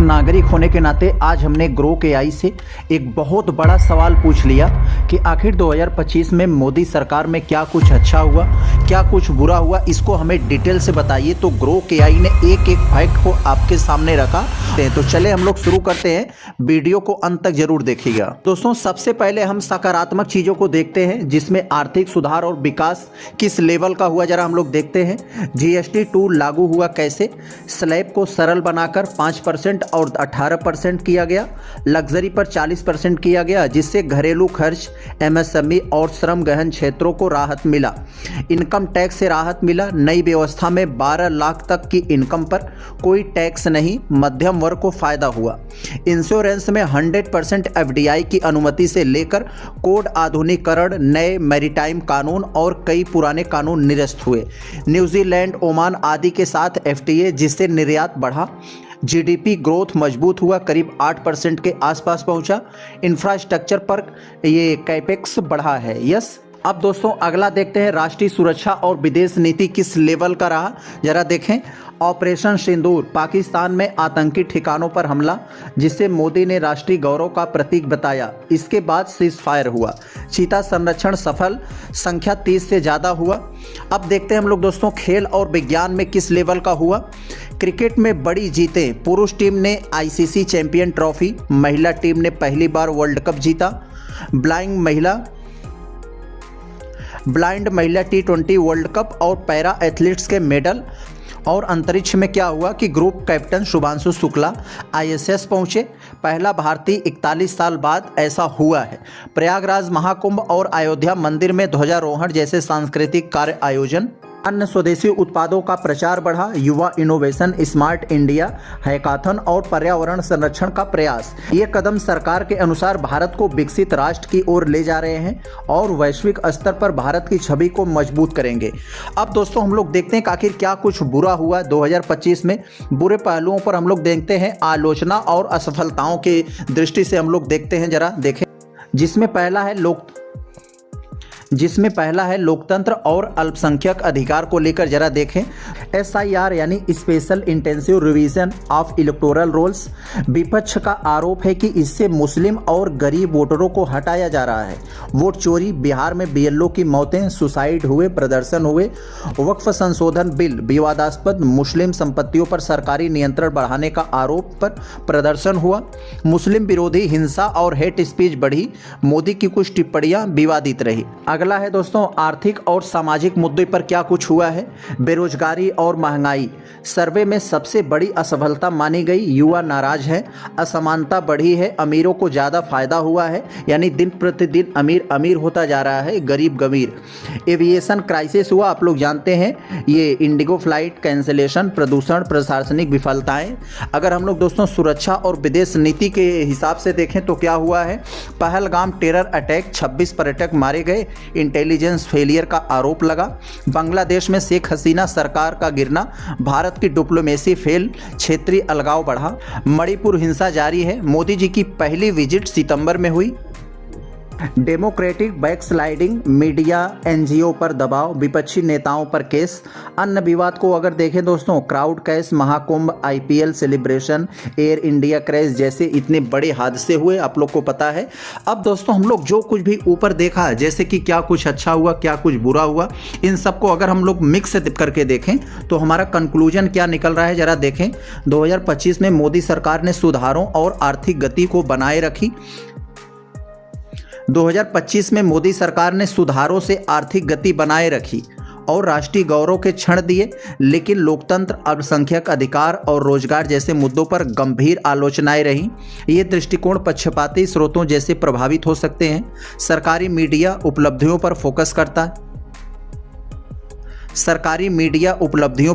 नागरिक होने के नाते आज हमने ग्रोक एआई से एक बहुत बड़ा सवाल पूछ लिया कि आखिर 2025 में मोदी सरकार में क्या कुछ अच्छा हुआ, क्या कुछ बुरा हुआ, इसको हमें डिटेल से बताइए। तो ग्रोक एआई ने एक एक फैक्ट को आपके सामने रखा। तो चले हम लोग शुरू करते हैं, वीडियो को अंत तक जरूर देखिएगा। दोस्तों, सबसे पहले हम सकारात्मक चीज़ों को देखते हैं जिसमें आर्थिक सुधार और विकास किस लेवल का हुआ, जरा हम लोग देखते हैं। जीएसटी 2 लागू हुआ कैसे, स्लैब को सरल बनाकर 5% और 18% किया गया, लग्जरी पर 40% किया गया, जिससे घरेलू खर्च, एमएसएमई और श्रम गहन क्षेत्रों को राहत मिला। इनकम टैक्स से राहत मिला। नई व्यवस्था में 12 लाख तक की इनकम पर कोई टैक्स नहीं, मध्यम वर्ग को फायदा हुआ। इंश्योरेंस में 100% एफडीआई की अनुमति से लेकर कोड आधुनिकीकरण, नए मैरीटाइम कानून और कई पुराने कानून निरस्त हुए। न्यूजीलैंड, ओमान आदि के साथ एफटीए, जिससे निर्यात बढ़ा। जीडीपी ग्रोथ मजबूत हुआ, करीब 8% के आसपास पहुंचा। इंफ्रास्ट्रक्चर पर ये कैपेक्स बढ़ा है। यस। अब दोस्तों अगला देखते हैं, राष्ट्रीय सुरक्षा और विदेश नीति किस लेवल का रहा, जरा देखें। ऑपरेशन सिंदूर, पाकिस्तान में आतंकी ठिकानों पर हमला, जिसे मोदी ने राष्ट्रीय गौरव का प्रतीक बताया। इसके बाद सीज फायर हुआ। चीता संरक्षण सफल, संख्या 30 से ज़्यादा हुआ। अब देखते हैं हम लोग दोस्तों, खेल और विज्ञान में किस लेवल का हुआ। क्रिकेट में बड़ी जीतें, पुरुष टीम ने आईसीसी चैंपियन ट्रॉफी, महिला टीम ने पहली बार वर्ल्ड कप जीता। ब्लाइंड महिला T20 वर्ल्ड कप और पैरा एथलीट्स के मेडल। और अंतरिक्ष में क्या हुआ कि group captain Shubhanshu Shukla ISS पहुंचे। पहला भारतीय 41 साल बाद ऐसा हुआ है। प्रयागराज महाकुंभ और अयोध्या मंदिर में ध्वजारोहण जैसे सांस्कृतिक कार्य आयोजन। अन्य स्वदेशी उत्पादों का प्रचार बढ़ा। युवा इनोवेशन, स्मार्ट इंडिया, हैकाथन और पर्यावरण संरक्षण का प्रयास। ये कदम सरकार के अनुसार भारत को विकसित राष्ट्र की ओर ले जा रहे हैं और वैश्विक स्तर पर भारत की छवि को मजबूत करेंगे। अब दोस्तों हम लोग देखते हैं कि आखिर क्या कुछ बुरा हुआ 2025 में। बुरे पहलुओं पर हम लोग देखते हैं, आलोचना और असफलताओं की दृष्टि से हम लोग देखते हैं, जरा देखें। जिसमें पहला है लोकतंत्र और अल्पसंख्यक अधिकार को लेकर, जरा देखें। SIR यानी special intensive revision of electoral rolls. विपक्ष का आरोप है कि इससे मुस्लिम और गरीब वोटरों को हटाया जा रहा है। वोट चोरी, बिहार में BLO की मौतें, सुसाइड हुए, प्रदर्शन हुए। वक्फ संशोधन बिल विवादास्पद, मुस्लिम संपत्तियों पर सरकारी नियंत्रण बढ़ाने का आरोप पर प्रदर्शन हुआ। मुस्लिम विरोधी हिंसा और हेट स्पीच बढ़ी। मोदी की कुछ टिप्पणियां विवादित रही। अगला है दोस्तों, आर्थिक और सामाजिक मुद्दे पर क्या कुछ हुआ है। बेरोजगारी और महंगाई सर्वे में सबसे बड़ी असफलता मानी गई। युवा नाराज है, असमानता बढ़ी है, अमीरों को ज़्यादा फायदा हुआ है, यानी दिन प्रतिदिन अमीर अमीर होता जा रहा है, गरीब गमीर। एविएशन क्राइसिस हुआ, आप लोग जानते हैं, ये इंडिगो फ्लाइट कैंसिलेशन, प्रदूषण, प्रशासनिक विफलताएं। अगर हम लोग दोस्तों सुरक्षा और विदेश नीति के हिसाब से देखें तो क्या हुआ है। पहलगाम टेरर अटैक, 26 पर्यटक मारे गए, इंटेलिजेंस फेलियर का आरोप लगा। बांग्लादेश में शेख हसीना सरकार का गिरना, भारत की डिप्लोमेसी फेल, क्षेत्रीय अलगाव बढ़ा। मणिपुर हिंसा जारी है। मोदी जी की पहली विजिट सितंबर में हुई। डेमोक्रेटिक बैकस्लाइडिंग, मीडिया एनजीओ पर दबाव, विपक्षी नेताओं पर केस। अन्य विवाद को अगर देखें दोस्तों, crowd cash, Mahakumbh, IPL celebration, air India crash जैसे इतने बड़े हादसे हुए, आप लोग को पता है। अब दोस्तों हम लोग जो कुछ भी ऊपर देखा, जैसे कि क्या कुछ अच्छा हुआ, क्या कुछ बुरा हुआ, इन सबको अगर हम लोग मिक्स करके देखें तो हमारा कंक्लूजन क्या निकल रहा है, जरा देखें। 2025 में मोदी सरकार ने सुधारों और आर्थिक गति को बनाए रखी। 2025 में मोदी सरकार ने सुधारों से आर्थिक गति बनाए रखी और राष्ट्रीय गौरव के क्षण दिए, लेकिन लोकतंत्र, अल्पसंख्यक अधिकार और रोजगार जैसे मुद्दों पर गंभीर आलोचनाएं रहीं। ये दृष्टिकोण पक्षपाती स्रोतों जैसे प्रभावित हो सकते हैं। सरकारी मीडिया उपलब्धियों पर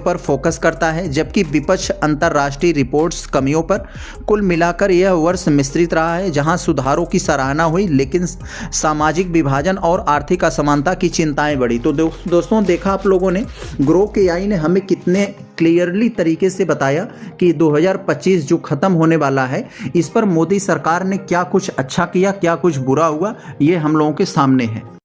फोकस करता है, जबकि विपक्ष अंतर्राष्ट्रीय रिपोर्ट्स कमियों पर। कुल मिलाकर यह वर्ष मिश्रित रहा है, जहां सुधारों की सराहना हुई लेकिन सामाजिक विभाजन और आर्थिक असमानता की चिंताएं बढ़ी। तो दोस्तों देखा आप लोगों ने, ग्रोक एआई ने हमें कितने क्लियरली तरीके से बताया कि 2025 जो खत्म होने वाला है, इस पर मोदी सरकार ने क्या कुछ अच्छा किया, क्या कुछ बुरा हुआ, ये हम लोगों के सामने है।